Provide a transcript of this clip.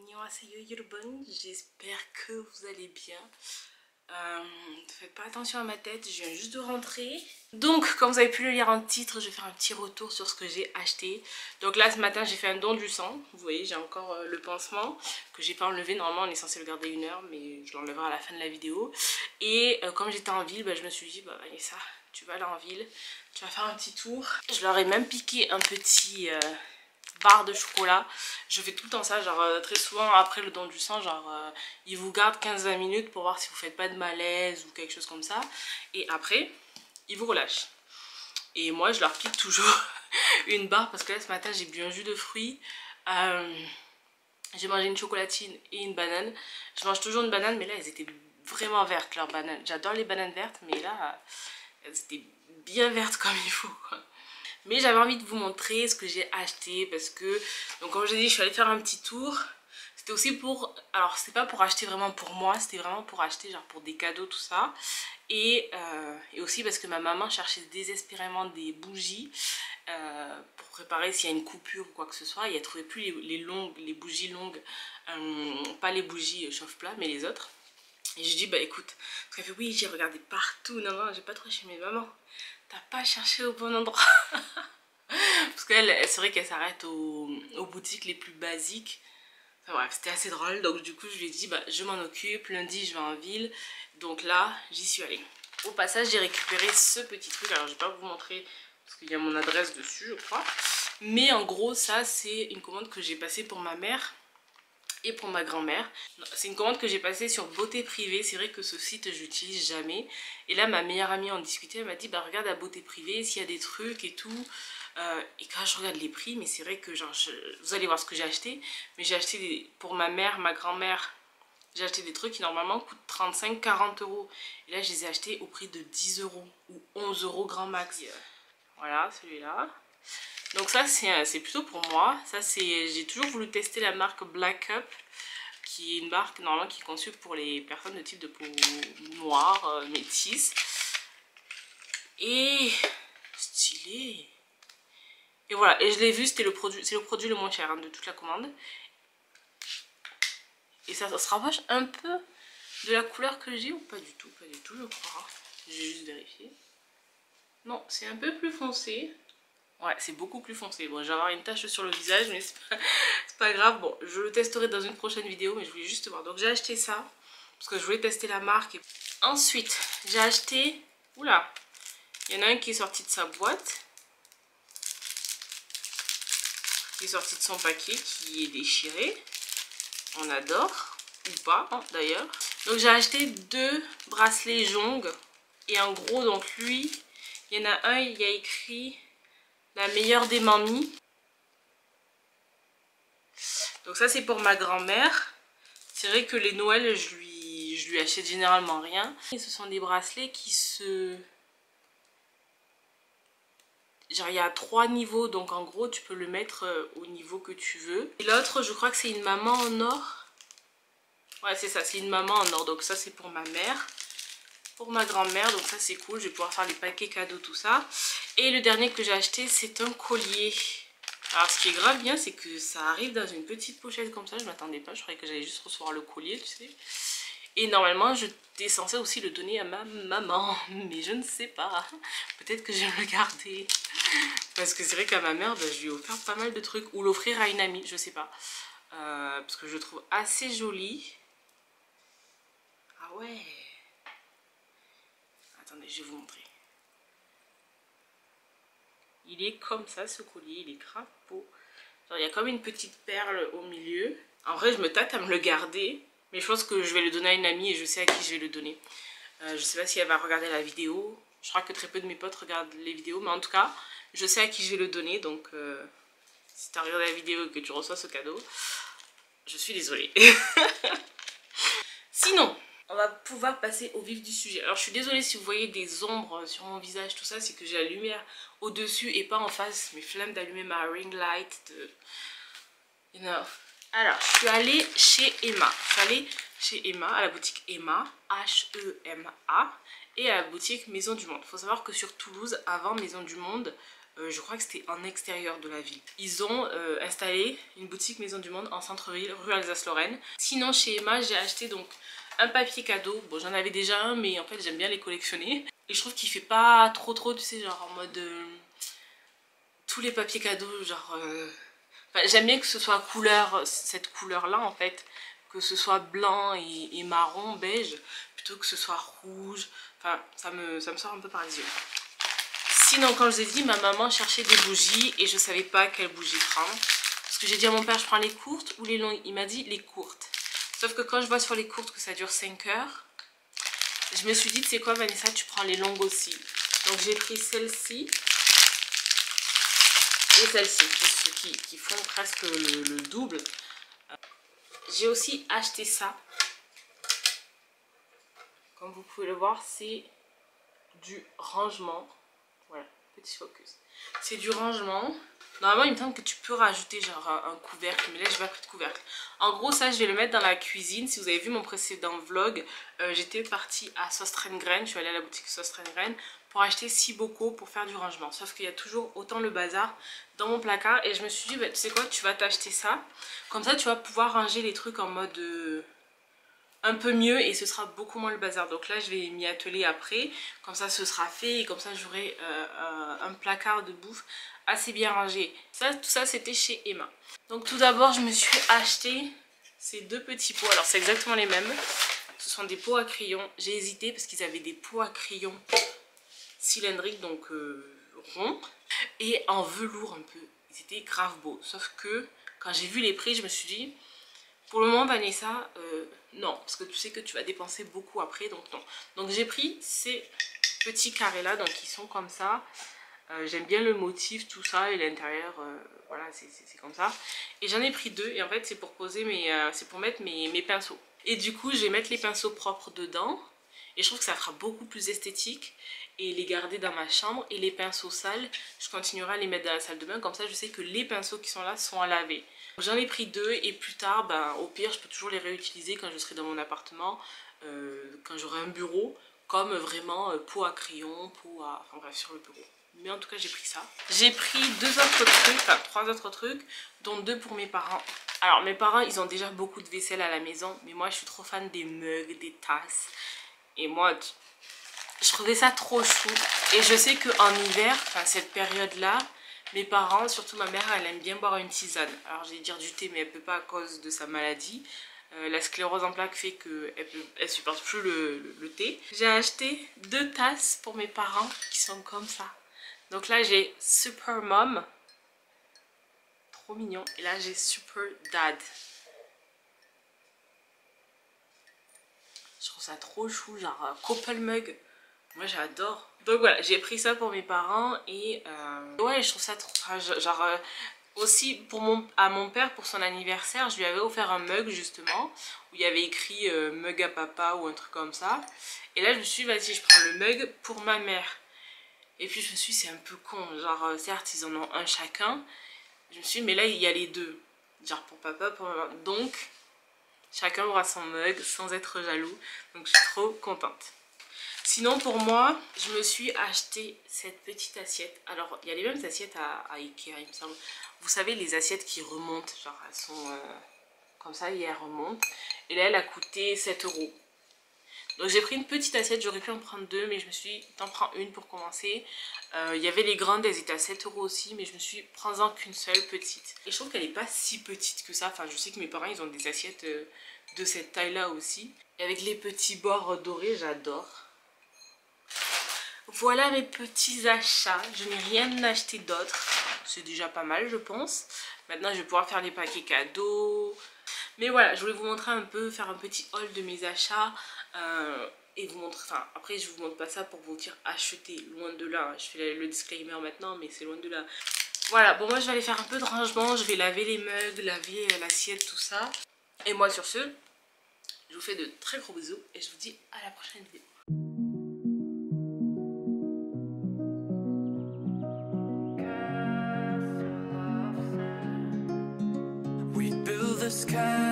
Annyeonghaseyo Yurban, j'espère que vous allez bien. Faites pas attention à ma tête, je viens juste de rentrer. Donc comme vous avez pu le lire en titre, je vais faire un petit retour sur ce que j'ai acheté. Donc là ce matin j'ai fait un don du sang. Vous voyez j'ai encore le pansement que j'ai pas enlevé. Normalement on est censé le garder 1 heure, mais je l'enlèverai à la fin de la vidéo. Et comme j'étais en ville, je me suis dit bah Vanessa, tu vas aller en ville, tu vas faire un petit tour. Je leur ai même piqué un petit barre de chocolat. Je fais tout le temps ça, genre très souvent après le don du sang, genre ils vous gardent 15-20 minutes pour voir si vous faites pas de malaise ou quelque chose comme ça, et après ils vous relâchent. Et moi je leur pique toujours une barre parce que là ce matin j'ai bu un jus de fruits, j'ai mangé une chocolatine et une banane. Je mange toujours une banane, mais là elles étaient vraiment vertes leurs bananes. J'adore les bananes vertes, mais là elles étaient bien vertes comme il faut quoi. Mais j'avais envie de vous montrer ce que j'ai acheté parce que, donc comme je l'ai dit, je suis allée faire un petit tour. C'était aussi pour, alors c'est pas pour acheter vraiment pour moi, c'était vraiment pour acheter genre pour des cadeaux tout ça. Et aussi parce que ma maman cherchait désespérément des bougies pour préparer s'il y a une coupure ou quoi que ce soit. Et elle trouvait plus les bougies longues, pas les bougies chauffe-plat mais les autres. Et je dis bah écoute, parce qu'elle fait oui j'ai regardé partout, non j'ai pas trouvé chez mes mamans. T'as pas cherché au bon endroit. Parce qu'elle, c'est vrai qu'elle s'arrête aux boutiques les plus basiques. Enfin bref, c'était assez drôle. Donc du coup je lui ai dit bah je m'en occupe, lundi je vais en ville. Donc là j'y suis allée. Au passage j'ai récupéré ce petit truc. Alors je vais pas vous montrer parce qu'il y a mon adresse dessus je crois. Mais en gros ça c'est une commande que j'ai passée pour ma mère et pour ma grand-mère. C'est une commande que j'ai passée sur Beauté Privée. C'est vrai que ce site je l'utilise jamais. Et là ma meilleure amie en discutait, elle m'a dit bah regarde à Beauté Privée s'il y a des trucs et tout. Et quand je regarde les prix, mais c'est vrai que genre vous allez voir ce que j'ai acheté. Mais j'ai acheté pour ma mère, ma grand-mère, j'ai acheté des trucs qui normalement coûtent 35-40 euros. Et là je les ai achetés au prix de 10 euros ou 11 euros grand max. Voilà celui-là. Donc ça c'est plutôt pour moi. Ça c'est, j'ai toujours voulu tester la marque Black Up, qui est une marque normalement qui est conçue pour les personnes de type de peau noire, métisse. Et stylé. Et voilà, et je l'ai vu, c'était le produit, c'est le produit le moins cher hein, de toute la commande. Et ça se rapproche un peu de la couleur que j'ai ou pas du tout je crois. J'ai juste vérifié. Non, c'est un peu plus foncé. Ouais, c'est beaucoup plus foncé. Bon, je vais avoir une tache sur le visage, mais c'est pas grave. Bon, je le testerai dans une prochaine vidéo, mais je voulais juste voir. Donc j'ai acheté ça, parce que je voulais tester la marque. Ensuite, j'ai acheté... Oula, il y en a un qui est sorti de sa boîte. Qui est sorti de son paquet, qui est déchiré. On adore, ou pas d'ailleurs. Donc j'ai acheté 2 bracelets Jong. Et en gros, donc lui, il y en a un, il y a écrit la meilleure des mamies. Donc ça c'est pour ma grand-mère. C'est vrai que les Noëls, je lui achète généralement rien. Et ce sont des bracelets qui se... Genre il y a 3 niveaux, donc en gros tu peux le mettre au niveau que tu veux. Et l'autre je crois que c'est une maman en or. Ouais c'est ça, c'est une maman en or, donc ça c'est pour ma mère. Pour ma grand-mère, donc ça c'est cool, je vais pouvoir faire les paquets cadeaux tout ça. Et le dernier que j'ai acheté c'est un collier. Alors ce qui est grave bien c'est que ça arrive dans une petite pochette comme ça, je m'attendais pas, je croyais que j'allais juste recevoir le collier tu sais. Et normalement j'étais censée aussi le donner à ma maman, mais je ne sais pas, peut-être que je vais le garder. Parce que c'est vrai qu'à ma mère, je lui ai offert pas mal de trucs, ou l'offrir à une amie, je sais pas. Parce que je le trouve assez joli. Ah ouais. Attendez, je vais vous montrer. Il est comme ça ce collier, il est grave beau. Genre il y a comme une petite perle au milieu. En vrai je me tâte à me le garder, mais je pense que je vais le donner à une amie et je sais à qui je vais le donner. Je sais pas si elle va regarder la vidéo. Je crois que très peu de mes potes regardent les vidéos, mais en tout cas je sais à qui je vais le donner. Donc si tu as regardé la vidéo et que tu reçois ce cadeau, je suis désolée. Sinon, on va pouvoir passer au vif du sujet. Alors je suis désolée si vous voyez des ombres sur mon visage, tout ça, c'est que j'ai la lumière au-dessus et pas en face. Mes flammes d'allumer ma ring light. You know. Alors, je suis allée chez Emma. Je suis allée chez Emma, à la boutique Emma, H-E-M-A, et à la boutique Maison du Monde. Il faut savoir que sur Toulouse, avant Maison du Monde, je crois que c'était en extérieur de la ville. Ils ont installé une boutique Maison du Monde en centre-ville, rue Alsace-Lorraine. Sinon chez Emma, j'ai acheté donc un papier cadeau. Bon, j'en avais déjà un, mais en fait j'aime bien les collectionner. Et je trouve qu'il fait pas trop, tu sais, genre en mode... tous les papiers cadeaux, genre... Enfin, j'aime bien que ce soit couleur, cette couleur-là en fait. Que ce soit blanc et marron, beige, plutôt que ce soit rouge. Enfin, ça me sort un peu par les yeux. Sinon, comme je vous ai dit, ma maman cherchait des bougies et je savais pas quelle bougie prendre. Parce que j'ai dit à mon père, je prends les courtes ou les longues. Il m'a dit les courtes. Sauf que quand je vois sur les courtes que ça dure 5 heures, je me suis dit, tu sais quoi Vanessa, tu prends les longues aussi. Donc j'ai pris celle-ci et celle-ci qui font presque le double. J'ai aussi acheté ça. Comme vous pouvez le voir, c'est du rangement. Voilà, petit focus. C'est du rangement. Normalement, il me semble que tu peux rajouter genre un couvercle, mais là, je n'ai pas pris de couvercle. En gros, ça, je vais le mettre dans la cuisine. Si vous avez vu mon précédent vlog, j'étais partie à Söstrengren. Je suis allée à la boutique Söstrengren pour acheter 6 bocaux pour faire du rangement. Sauf qu'il y a toujours autant le bazar dans mon placard. Et je me suis dit, bah, tu sais quoi, tu vas t'acheter ça. Comme ça, tu vas pouvoir ranger les trucs en mode... un peu mieux et ce sera beaucoup moins le bazar. Donc là je vais m'y atteler après, comme ça ce sera fait et comme ça j'aurai un placard de bouffe assez bien rangé. Ça, tout ça c'était chez Emma. Donc tout d'abord je me suis acheté ces deux petits pots. Alors c'est exactement les mêmes, ce sont des pots à crayons. J'ai hésité parce qu'ils avaient des pots à crayons cylindriques, donc ronds, et en velours un peu. Ils étaient grave beaux, sauf que quand j'ai vu les prix je me suis dit... Pour le moment, Vanessa, non, parce que tu sais que tu vas dépenser beaucoup après, donc non. Donc j'ai pris ces petits carrés-là, donc ils sont comme ça. J'aime bien le motif, tout ça, et l'intérieur, voilà, c'est comme ça. Et j'en ai pris deux, et en fait, c'est pour poser c'est pour mettre mes pinceaux. Et du coup, je vais mettre les pinceaux propres dedans, et je trouve que ça fera beaucoup plus esthétique. Et les garder dans ma chambre, et les pinceaux sales, je continuerai à les mettre dans la salle de bain, comme ça je sais que les pinceaux qui sont là sont à laver. J'en ai pris deux et plus tard, ben, au pire, je peux toujours les réutiliser quand je serai dans mon appartement, quand j'aurai un bureau, comme vraiment pot à crayon, pot à... enfin bref, sur le bureau. Mais en tout cas, j'ai pris ça. J'ai pris deux autres trucs, enfin 3 autres trucs, dont 2 pour mes parents. Alors, mes parents, ils ont déjà beaucoup de vaisselle à la maison, mais moi, je suis trop fan des mugs, des tasses. Et moi, je trouvais ça trop chou. Et je sais qu'en hiver, enfin cette période-là, mes parents, surtout ma mère, elle aime bien boire une tisane. Alors j'allais dire du thé, mais elle peut pas à cause de sa maladie. La sclérose en plaques fait qu'elle supporte plus le thé. J'ai acheté 2 tasses pour mes parents qui sont comme ça. Donc là j'ai Super Mom, trop mignon. Et là j'ai Super Dad. Je trouve ça trop chou, genre couple mug. Moi j'adore. Donc voilà, j'ai pris ça pour mes parents et ouais, je trouve ça trop... Genre aussi à mon père pour son anniversaire, je lui avais offert un mug justement où il y avait écrit mug à papa ou un truc comme ça. Et là je me suis dit vas-y, je prends le mug pour ma mère. Et puis je me suis dit c'est un peu con, genre certes ils en ont un chacun. Je me suis dit mais là il y a les deux, genre pour papa, pour maman. Donc chacun aura son mug sans être jaloux. Donc je suis trop contente. Sinon pour moi, je me suis acheté cette petite assiette. Alors il y a les mêmes assiettes à Ikea il me semble. Vous savez les assiettes qui remontent, genre elles sont comme ça et elles remontent. Et là elle a coûté 7 €. Donc j'ai pris une petite assiette, j'aurais pu en prendre 2 mais je me suis dit t'en prends une pour commencer. Il y avait les grandes, elles étaient à 7 € aussi, mais je me suis dit prends-en qu'une seule petite. Et je trouve qu'elle n'est pas si petite que ça, enfin je sais que mes parents ils ont des assiettes de cette taille là aussi. Et avec les petits bords dorés, j'adore. Voilà mes petits achats, je n'ai rien acheté d'autre, c'est déjà pas mal je pense. Maintenant je vais pouvoir faire les paquets cadeaux. Mais voilà, je voulais vous montrer un peu, faire un petit haul de mes achats. Et vous montrer, enfin après je vous montre pas ça pour vous dire acheter, loin de là. Je fais le disclaimer maintenant mais c'est loin de là. Voilà, bon moi je vais aller faire un peu de rangement, je vais laver les mugs, laver l'assiette, tout ça. Et moi sur ce, je vous fais de très gros bisous et je vous dis à la prochaine vidéo. Sky